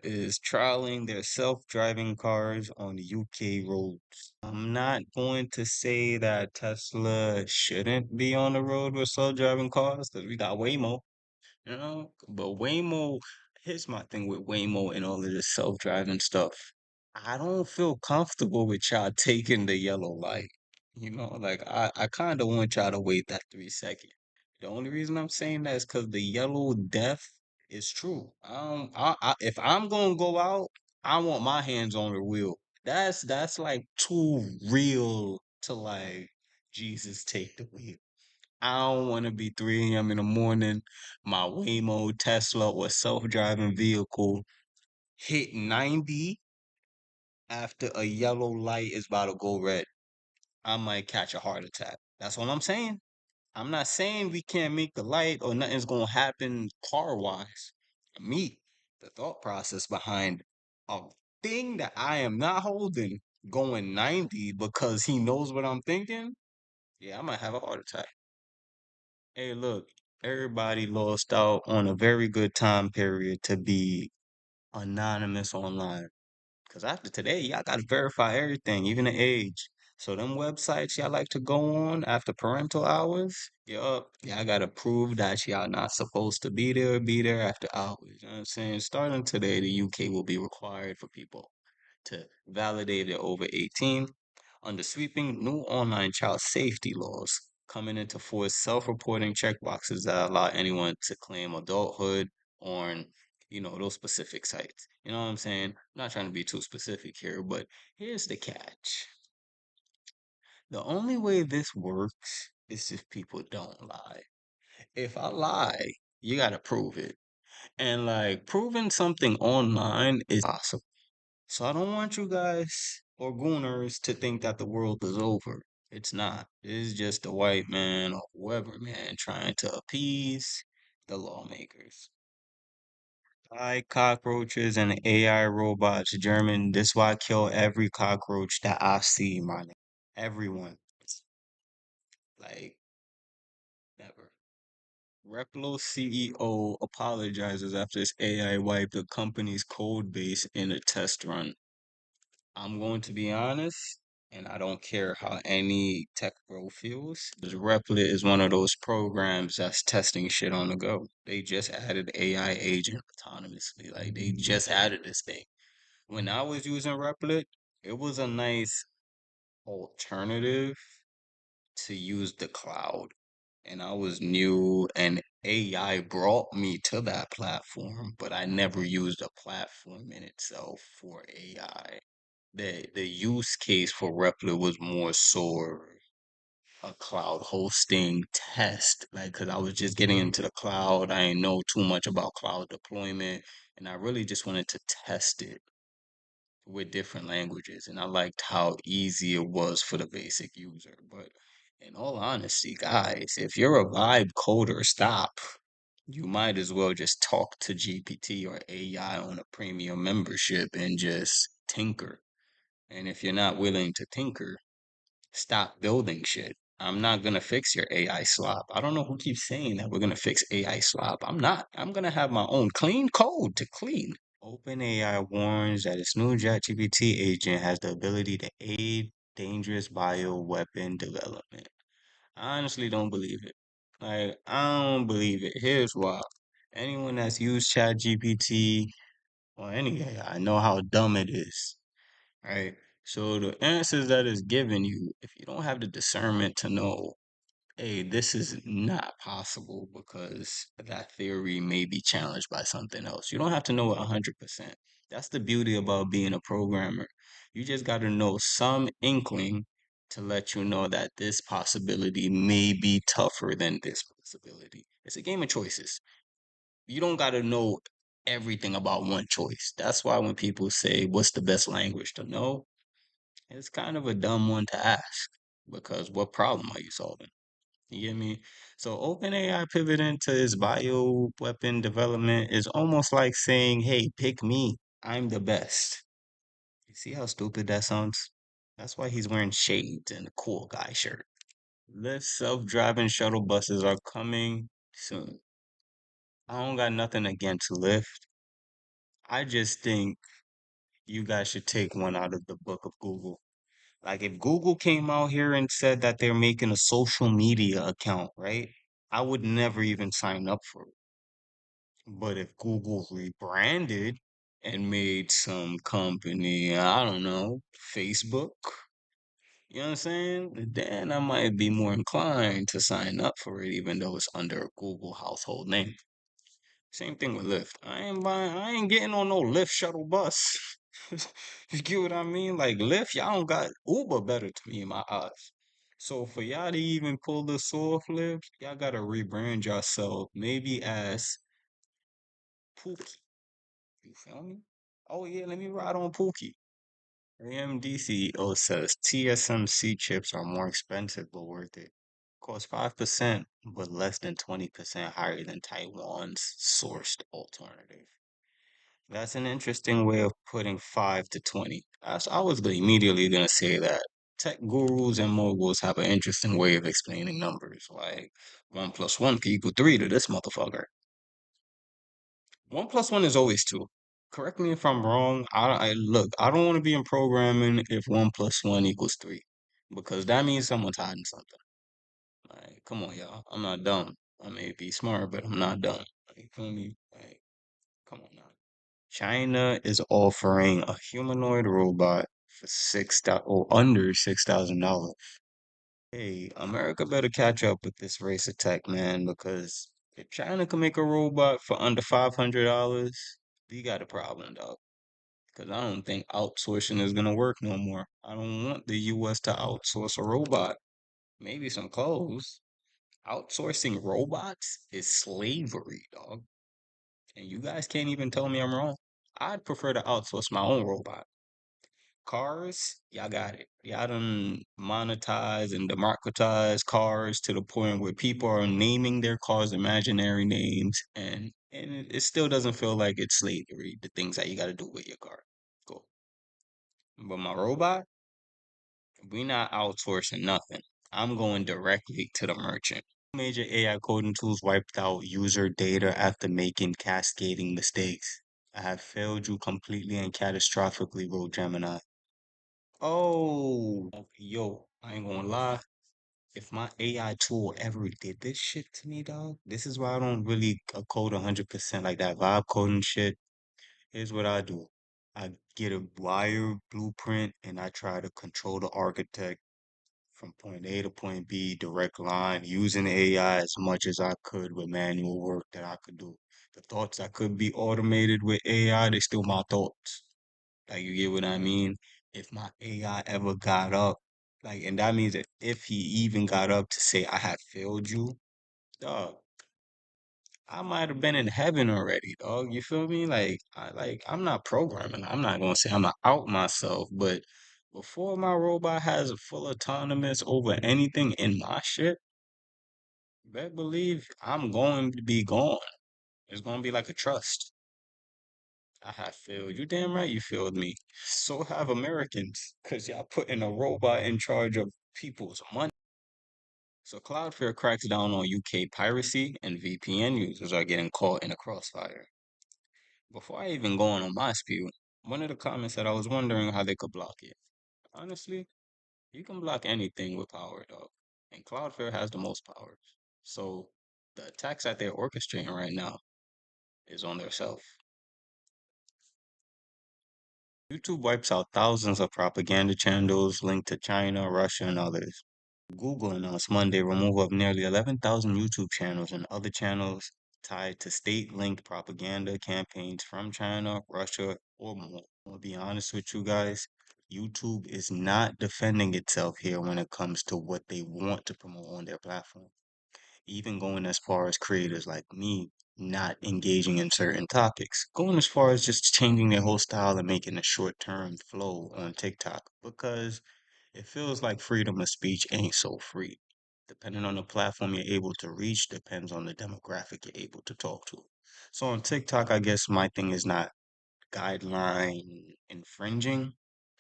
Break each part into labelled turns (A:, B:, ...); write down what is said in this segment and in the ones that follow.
A: Is trialing their self-driving cars on the UK roads. I'm not going to say that Tesla shouldn't be on the road with self-driving cars because we got Waymo, but Waymo, here's my thing with Waymo and all of this self-driving stuff. I don't feel comfortable with y'all taking the yellow light. Like I kind of want y'all to wait that 3 seconds. The only reason I'm saying that is because the yellow death is true. If I'm gonna go out, I want my hands on the wheel. That's like too real to like Jesus take the wheel. I don't want to be 3 a.m. in the morning, my Waymo, Tesla, or self-driving vehicle hit 90 after a yellow light is about to go red. I might catch a heart attack. That's all I'm saying. I'm not saying we can't make the light or nothing's gonna happen car-wise. Me, the thought process behind a thing that I am not holding going 90 because he knows what I'm thinking, yeah, I might have a heart attack. Hey, look, everybody lost out on a very good time period to be anonymous online. Because after today, y'all got to verify everything, even the age. So them websites y'all like to go on after parental hours, yup, y'all got to prove that y'all not supposed to be there after hours. You know what I'm saying? Starting today, the UK will be required for people to validate they're over 18 under sweeping new online child safety laws coming into force self-reporting checkboxes that allow anyone to claim adulthood on those specific sites. You know what I'm saying? I'm not trying to be too specific here, but here's the catch. The only way this works is if people don't lie. If I lie, you gotta prove it. And like proving something online is possible. So I don't want you guys or gooners to think that the world is over. It's not. It's just a white man or whoever, man, trying to appease the lawmakers. Like cockroaches and AI robots, German, this why I kill every cockroach that I see, man. Everyone. Like, never. Replo CEO apologizes after his AI wiped the company's code base in a test run. I'm going to be honest, and I don't care how any tech bro feels, because Replit is one of those programs that's testing shit on the go. They just added AI agent autonomously. Like they just added this thing. When I was using Replit, it was a nice alternative to use the cloud. And I was new and AI brought me to that platform, but I never used a platform in itself for AI. The use case for Replit was more so a cloud hosting test, like because I was just getting into the cloud. I didn't know too much about cloud deployment, and I really just wanted to test it with different languages, and I liked how easy it was for the basic user. But in all honesty, guys, if you're a vibe coder, stop. You might as well just talk to GPT or AI on a premium membership and just tinker. And if you're not willing to tinker, stop building shit. I'm not gonna fix your AI slop. I don't know who keeps saying that we're gonna fix AI slop. I'm not. I'm gonna have my own clean code to clean. OpenAI warns that its new ChatGPT agent has the ability to aid dangerous bioweapon development. I honestly don't believe it. Like, I don't believe it. Here's why. Anyone that's used ChatGPT or any AI know how dumb it is, right? So the answers that it's giving you, if you don't have the discernment to know, hey, this is not possible because that theory may be challenged by something else. You don't have to know it 100%. That's the beauty about being a programmer. You just got to know some inkling to let you know that this possibility may be tougher than this possibility. It's a game of choices. You don't got to know everything about one choice. That's why when people say, what's the best language to know? It's kind of a dumb one to ask because what problem are you solving? You get me? So OpenAI pivoting to its bioweapon development is almost like saying, hey, pick me. I'm the best. You see how stupid that sounds? That's why he's wearing shades and a cool guy shirt. Less self-driving shuttle buses are coming soon. I don't got nothing against Lyft. I just think you guys should take one out of the book of Google. Like if Google came out here and said that they're making a social media account, right? I would never even sign up for it. But if Google rebranded and made some company, I don't know, Facebook, you know what I'm saying? Then I might be more inclined to sign up for it, even though it's under a Google household name. Same thing with Lyft. I ain't getting on no Lyft shuttle bus. You get what I mean? Like Lyft, y'all don't got Uber better to me in my eyes. So for y'all to even pull this off, Lyft, y'all gotta rebrand yourself, maybe as Pookie. You feel me? Oh yeah, let me ride on Pookie. AMD CEO says TSMC chips are more expensive but worth it. Cost 5%, but less than 20% higher than Taiwan's sourced alternative. That's an interesting way of putting 5 to 20. I was immediately going to say that. Tech gurus and moguls have an interesting way of explaining numbers. Like 1 plus 1 can equal 3 to this motherfucker. 1 plus 1 is always 2. Correct me if I'm wrong. Look, I don't want to be in programming if 1 plus 1 equals 3. Because that means someone's hiding something. Like, come on, y'all. I'm not dumb. I may be smart, but I'm not dumb. Like, you feel me? Like, come on now. China is offering a humanoid robot for or under $6,000. Hey, America better catch up with this race of tech, man, because if China can make a robot for under $500, we got a problem, dog. Because I don't think outsourcing is gonna work no more. I don't want the US to outsource a robot. Maybe some clothes. Outsourcing robots is slavery, dog. And you guys can't even tell me I'm wrong. I'd prefer to outsource my own robot. Cars, y'all got it. Y'all done monetize and democratize cars to the point where people are naming their cars imaginary names, and it still doesn't feel like it's slavery, the things that you got to do with your car. Cool. But my robot, we not outsourcing nothing. I'm going directly to the merchant. Major AI coding tools wiped out user data after making cascading mistakes. I have failed you completely and catastrophically, wrote Gemini. Oh, yo, I ain't gonna lie. If my AI tool ever did this shit to me, dog, this is why I don't really code 100% like that vibe coding shit. Here's what I do. I get a wire blueprint and I try to control the architect from point A to point B, direct line, using AI as much as I could with manual work that I could do. The thoughts that could be automated with AI, they still my thoughts. Like you get what I mean? If my AI ever got up, like, and that means that if he even got up to say I have failed you, dog, I might have been in heaven already, dog. You feel me? I'm not programming. I'm not gonna say I'm not out myself, but before my robot has a full autonomous over anything in my shit, better believe I'm going to be gone. It's gonna be like a trust. I have failed. You damn right you failed me. So have Americans, because y'all putting a robot in charge of people's money. So Cloudflare cracks down on UK piracy and VPN users are getting caught in a crossfire. Before I even go on my spiel, one of the comments said I was wondering how they could block it. Honestly, you can block anything with power, dog. And Cloudflare has the most powers. So the attacks that they're orchestrating right now is on their self. YouTube wipes out thousands of propaganda channels linked to China, Russia, and others. Google announced Monday removal of nearly 11,000 YouTube channels and other channels tied to state-linked propaganda campaigns from China, Russia, or more. I'll be honest with you guys, YouTube is not defending itself here when it comes to what they want to promote on their platform. Even going as far as creators like me not engaging in certain topics, going as far as just changing their whole style and making a short-term flow on TikTok because it feels like freedom of speech ain't so free. Depending on the platform you're able to reach, depends on the demographic you're able to talk to. So on TikTok, I guess my thing is not guideline infringing.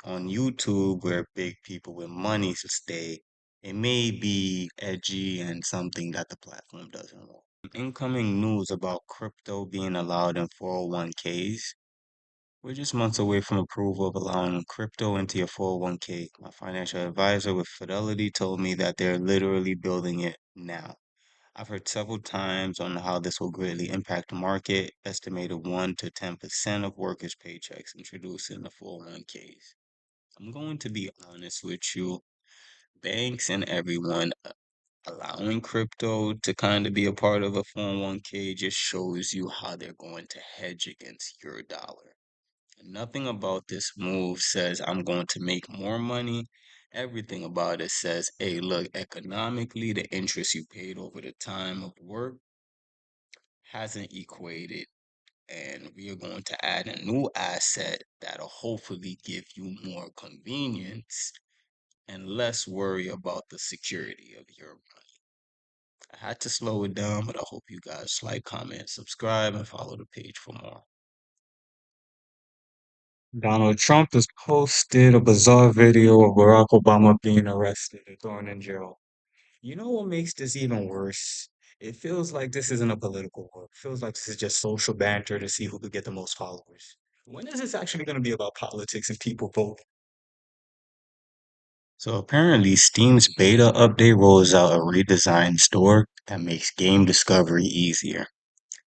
A: On YouTube, where big people with money to stay, it may be edgy and something that the platform doesn't want. Incoming news about crypto being allowed in 401ks. We're just months away from approval of allowing crypto into your 401k. My financial advisor with Fidelity told me that they're literally building it now. I've heard several times on how this will greatly impact the market, estimated 1 to 10% of workers' paychecks introduced in the 401ks. I'm going to be honest with you, banks and everyone allowing crypto to kind of be a part of a 401k just shows you how they're going to hedge against your dollar. Nothing about this move says I'm going to make more money. Everything about it says, hey, look, economically, the interest you paid over the time of work hasn't equated. And we are going to add a new asset that'll hopefully give you more convenience and less worry about the security of your money. I had to slow it down, but I hope you guys like, comment, subscribe, and follow the page for more. Donald Trump has posted a bizarre video of Barack Obama being arrested and thrown in jail. You know what makes this even worse? It feels like this isn't a political war. It feels like this is just social banter to see who could get the most followers. When is this actually going to be about politics and people voting? So apparently, Steam's beta update rolls out a redesigned store that makes game discovery easier.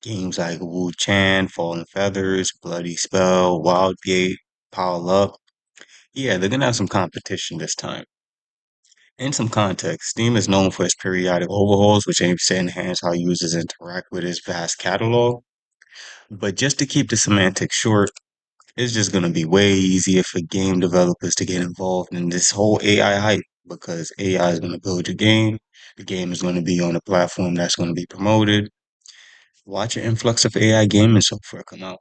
A: Games like Wu Chan, Fallen Feathers, Bloody Spell, Wildgate, Pile Up. Yeah, they're gonna have some competition this time. In some context, Steam is known for its periodic overhauls, which aims to enhance how users interact with its vast catalog. But just to keep the semantics short, it's just gonna be way easier for game developers to get involved in this whole AI hype because AI is gonna build your game. The game is gonna be on a platform that's gonna be promoted. Watch an influx of AI gaming software come out.